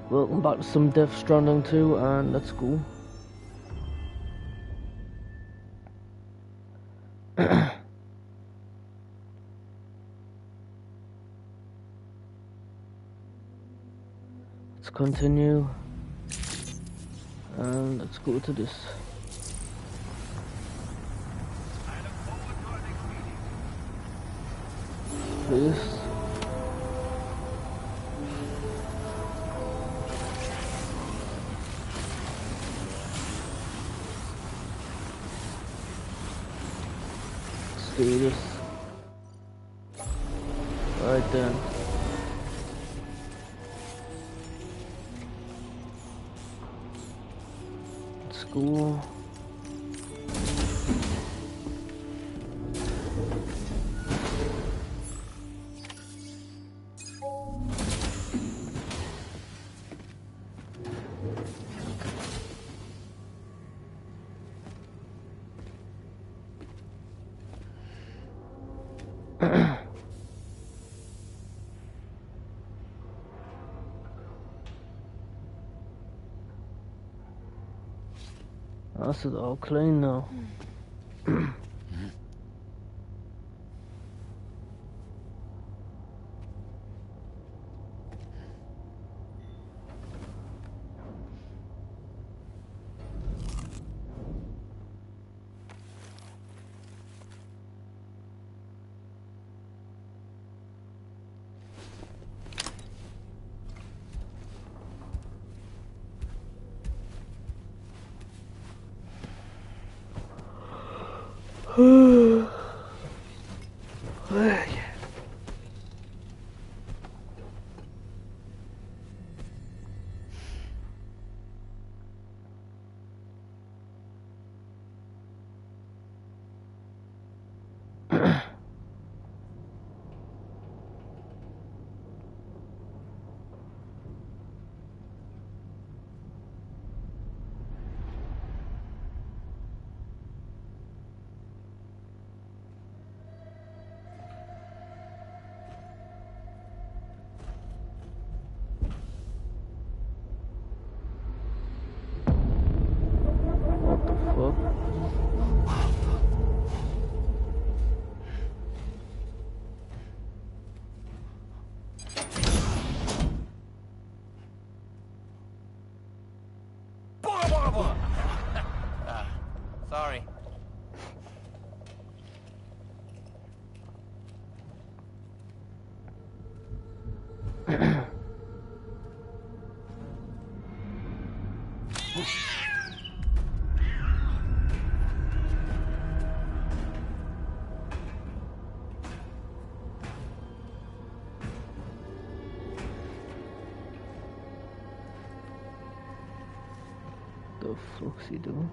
Welcome back to some Death Stranding 2, and let's go. Let's continue, and let's go to this. Please. Do this. Right then. Let's go. That's it all clean now. Sorry. The fuck's he doing?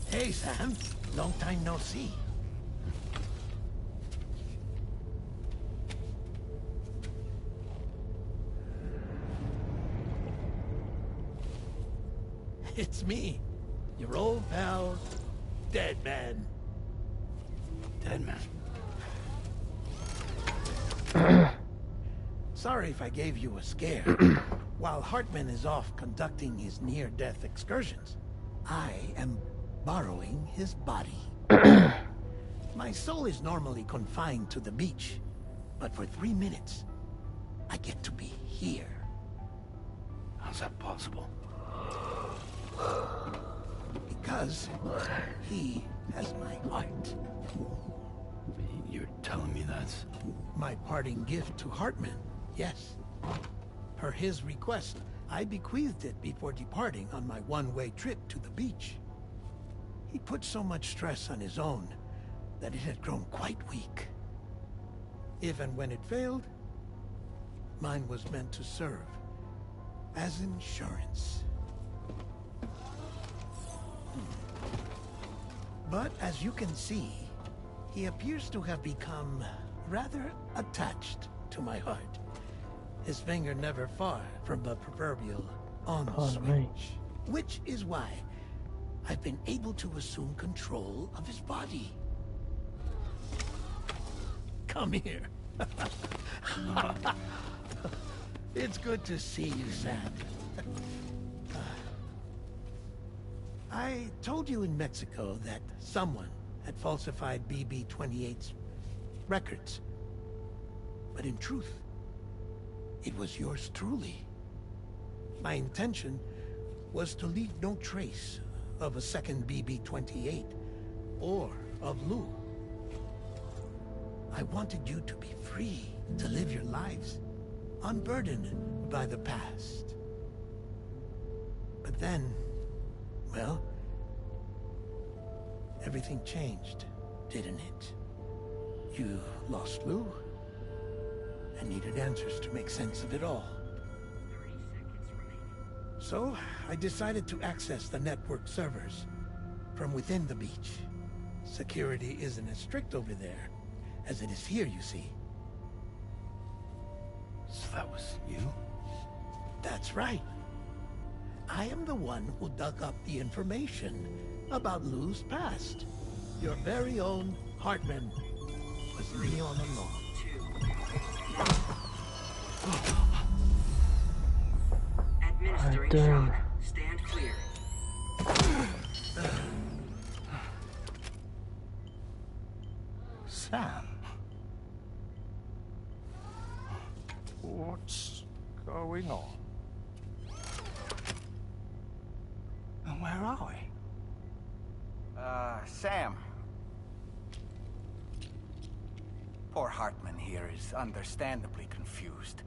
Hey, Sam. Long time no see. It's me, your old pal, Dead Man. Dead Man. Sorry if I gave you a scare. While Hartman is off conducting his near-death excursions, I am borrowing his body. My soul is normally confined to the beach, but for 3 minutes, I get to be here. How's that possible? Because he has my heart. You're telling me that's... My parting gift to Hartman, yes. Per his request, I bequeathed it before departing on my one-way trip to the beach. He put so much stress on his own that it had grown quite weak. If and when it failed, mine was meant to serve as insurance. But as you can see, he appears to have become rather attached to my heart. His finger never far from the proverbial on switch. Which is why I've been able to assume control of his body. Come here. It's good to see you, Sam. I told you in Mexico that someone had falsified BB-28's records. But in truth, it was yours truly. My intention was to leave no trace of a second BB-28 or of Lou. I wanted you to be free to live your lives, unburdened by the past. But then, well, everything changed, didn't it? You lost Lou, and needed answers to make sense of it all. So, I decided to access the network servers from within the beach. Security isn't as strict over there as it is here, you see. So that was you? That's right. I am the one who dug up the information about Lou's past. Your very own Hartman was me all along. Administering shock. Stand clear. Sam? What's going on? And where are we? Sam. Poor Hartman here is understandably confused.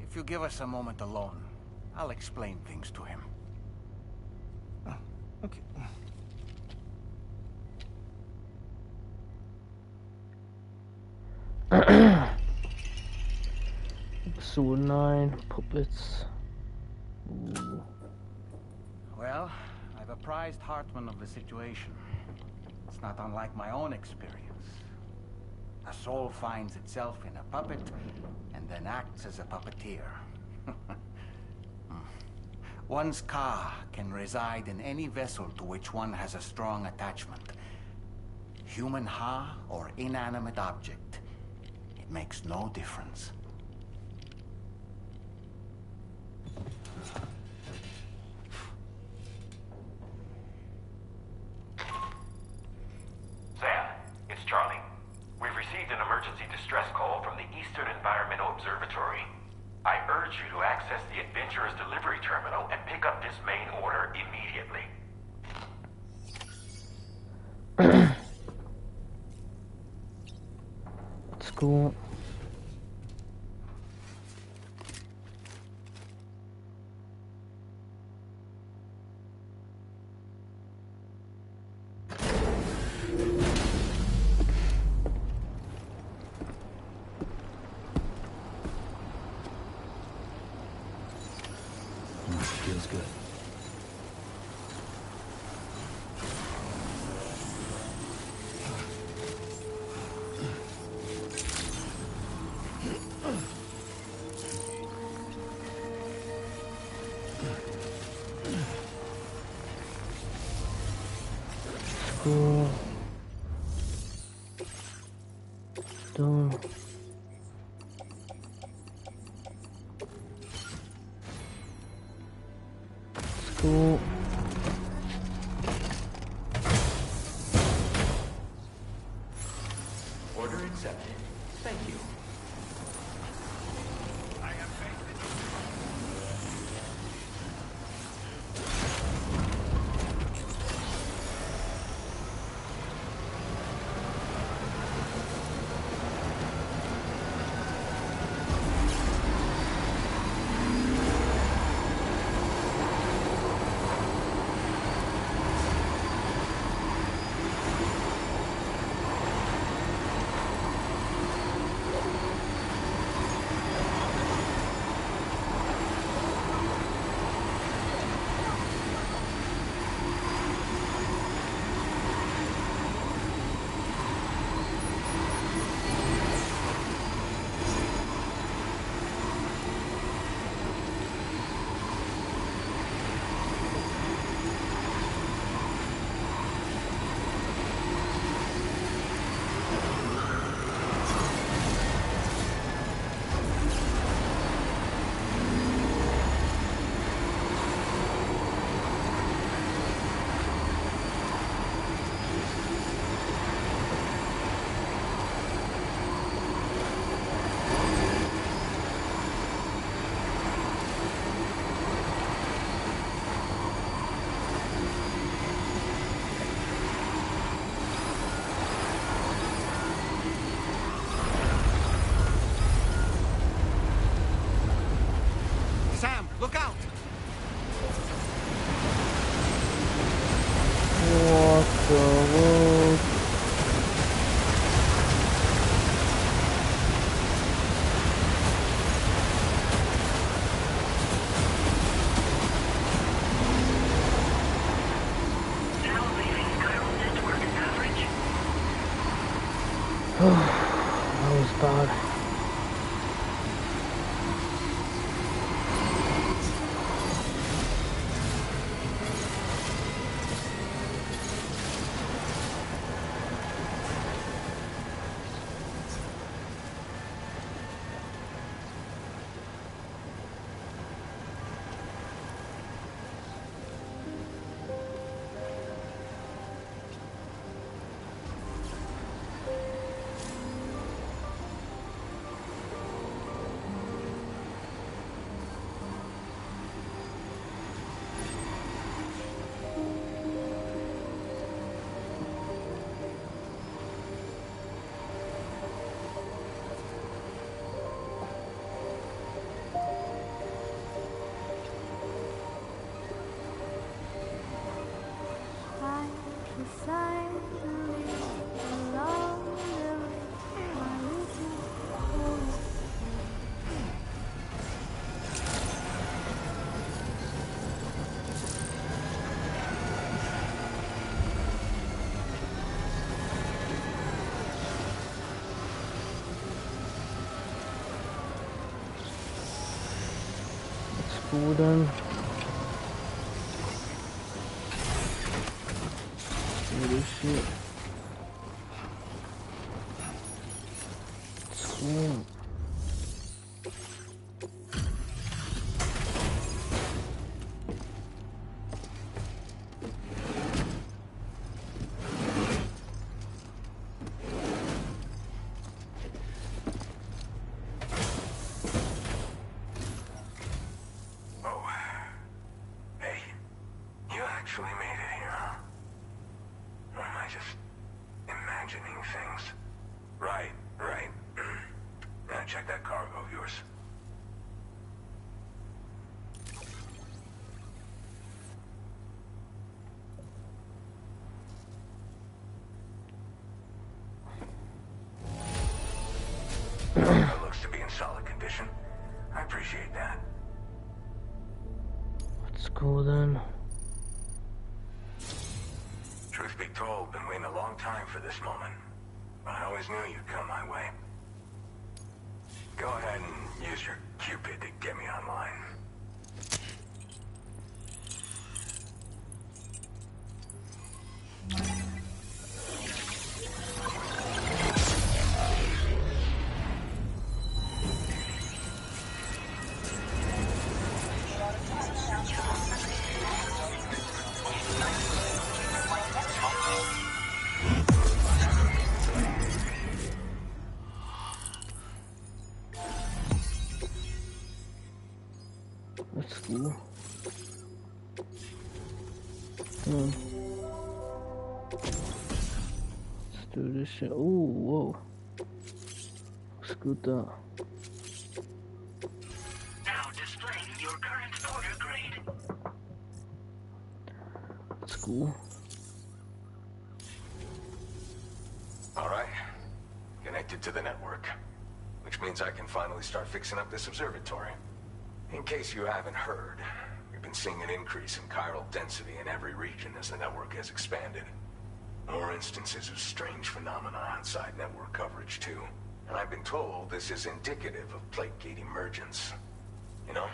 If you give us a moment alone, I'll explain things to him. Oh, okay. Episode 9, puppets. Ooh. Well, I've apprised Hartman of the situation. It's not unlike my own experience. A soul finds itself in a puppet, and then acts as a puppeteer. One's ka can reside in any vessel to which one has a strong attachment. Human ha or inanimate object. It makes no difference. Sam, it's Charlie. We've received an emergency distress call from the Eastern Environmental Observatory. I urge you to access the Adventurer's delivery terminal and pick up this main order immediately. Let's go. Feels good. Go. Done. Cool. Order accepted. Thank you. That was bad. Cool then. Holy shit. It's cool. Actually made it here, huh? Or am I just imagining things? Right. Now check that cargo of yours. It looks to be in solid condition. I appreciate that. Let's go then. Truth be told, been waiting a long time for this moment. But I always knew you'd come my way. Go ahead and use your Cupid to get me online. That's cool. Come on. Let's do this shit. Ooh, whoa. Let's go that. Now displaying your current order grade. That's cool. All right. Connected to the network. Which means I can finally start fixing up this observatory. In case you haven't heard, we've been seeing an increase in chiral density in every region as the network has expanded. More instances of strange phenomena outside network coverage, too. And I've been told this is indicative of plate gate emergence. You know,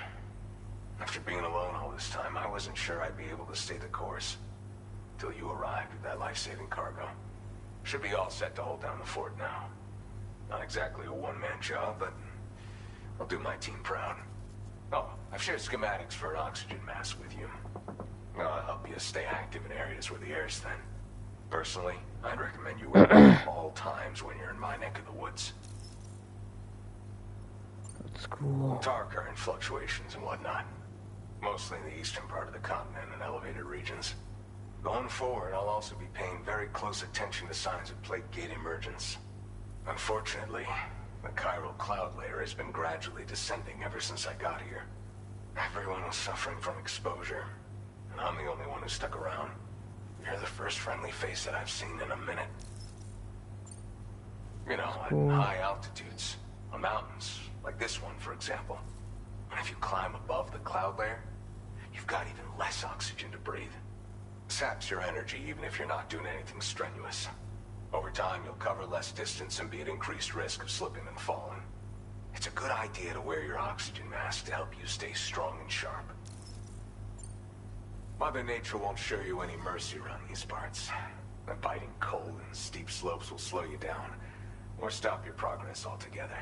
after being alone all this time, I wasn't sure I'd be able to stay the course. Till you arrived with that life-saving cargo. Should be all set to hold down the fort now. Not exactly a one-man job, but I'll do my team proud. Oh, I've shared schematics for an oxygen mask with you. I'll help you stay active in areas where the air's thin. Personally, I'd recommend you wear it at all times when you're in my neck of the woods. That's cool. Tar current fluctuations and whatnot. Mostly in the eastern part of the continent and elevated regions. Going forward, I'll also be paying very close attention to signs of plate gate emergence. Unfortunately, the chiral cloud layer has been gradually descending ever since I got here. Everyone was suffering from exposure, and I'm the only one who stuck around. You're the first friendly face that I've seen in a minute. You know, at high altitudes, on mountains, like this one, for example. And if you climb above the cloud layer, you've got even less oxygen to breathe. Saps your energy even if you're not doing anything strenuous. Over time, you'll cover less distance and be at increased risk of slipping and falling. It's a good idea to wear your oxygen mask to help you stay strong and sharp. Mother Nature won't show you any mercy around these parts. The biting cold and steep slopes will slow you down, or stop your progress altogether.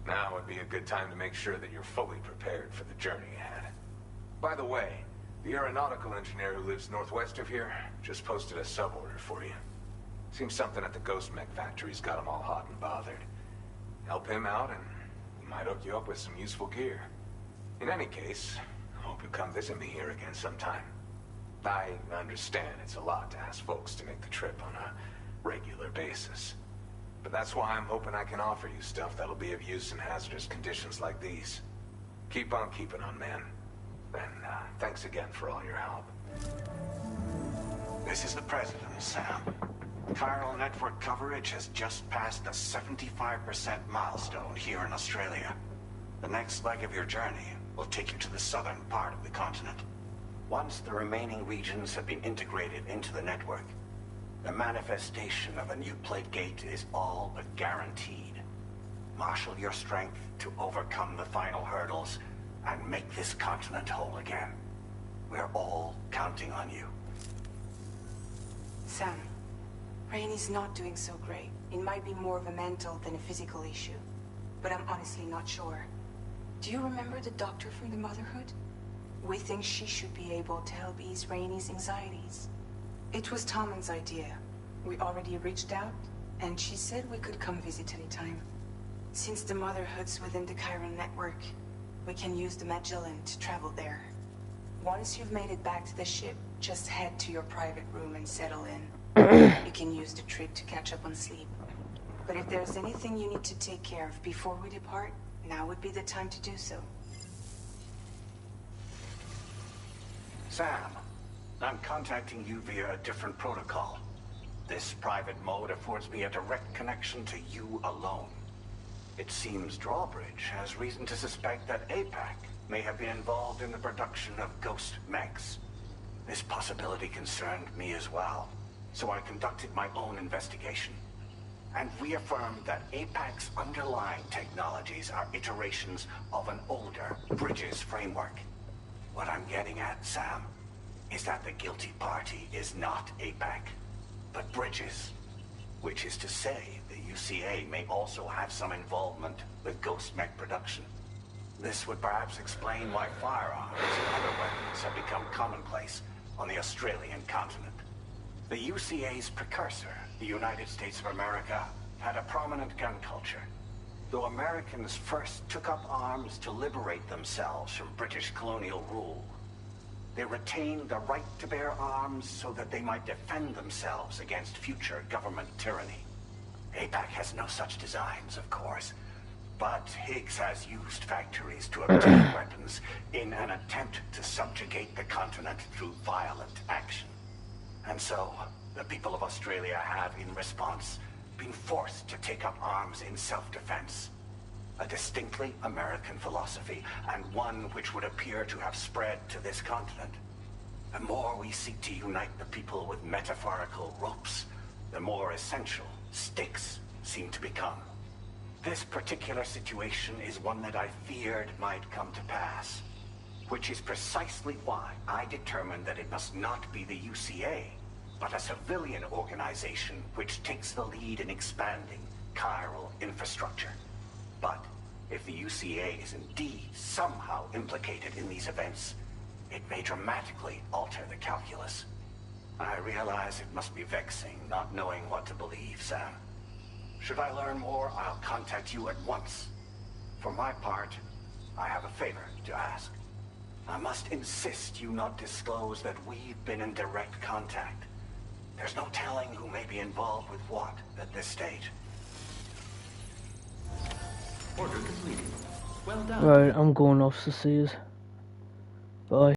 Now would be a good time to make sure that you're fully prepared for the journey ahead. By the way, the aeronautical engineer who lives northwest of here just posted a sub-order for you. Seems something at the Ghost Mech factory's got him all hot and bothered. Help him out and he might hook you up with some useful gear. In any case, I hope you come visit me here again sometime. I understand it's a lot to ask folks to make the trip on a regular basis. But that's why I'm hoping I can offer you stuff that'll be of use in hazardous conditions like these. Keep on keeping on, man. And thanks again for all your help. This is the President, Sam. Chiral network coverage has just passed the 75% milestone here in Australia. The next leg of your journey will take you to the southern part of the continent. Once the remaining regions have been integrated into the network, the manifestation of a new plate gate is all but guaranteed. Marshal your strength to overcome the final hurdles and make this continent whole again. We're all counting on you. Sam, Rainey's not doing so great. It might be more of a mental than a physical issue, but I'm honestly not sure. Do you remember the doctor from the Motherhood? We think she should be able to help ease Rainey's anxieties. It was Tommen's idea. We already reached out, and she said we could come visit anytime. Since the Motherhood's within the Chiron network, we can use the Magellan to travel there. Once you've made it back to the ship, just head to your private room and settle in. You can use the trip to catch up on sleep. But if there's anything you need to take care of before we depart, now would be the time to do so. Sam, I'm contacting you via a different protocol. This private mode affords me a direct connection to you alone. It seems Drawbridge has reason to suspect that APAC may have been involved in the production of ghost mechs. This possibility concerned me as well, so I conducted my own investigation and reaffirmed that APAC's underlying technologies are iterations of an older Bridges framework. What I'm getting at, Sam, is that the guilty party is not APAC, but Bridges, which is to say the UCA may also have some involvement with ghost mech production. This would perhaps explain why firearms and other weapons have become commonplace on the Australian continent. The UCA's precursor, the United States of America, had a prominent gun culture. Though Americans first took up arms to liberate themselves from British colonial rule, they retained the right to bear arms so that they might defend themselves against future government tyranny. APAC has no such designs, of course, but Higgs has used factories to obtain weapons in an attempt to subjugate the continent through violent action. And so, the people of Australia have, in response, been forced to take up arms in self-defense. A distinctly American philosophy, and one which would appear to have spread to this continent. The more we seek to unite the people with metaphorical ropes, the more essential stakes seem to become. This particular situation is one that I feared might come to pass, which is precisely why I determined that it must not be the UCA, but a civilian organization which takes the lead in expanding chiral infrastructure. But if the UCA is indeed somehow implicated in these events, it may dramatically alter the calculus. I realize it must be vexing not knowing what to believe, Sam. Should I learn more, I'll contact you at once. For my part, I have a favor to ask. I must insist you not disclose that we've been in direct contact. There's no telling who may be involved with what at this stage. Order completed. Well done. Right, I'm going off to see us. Bye.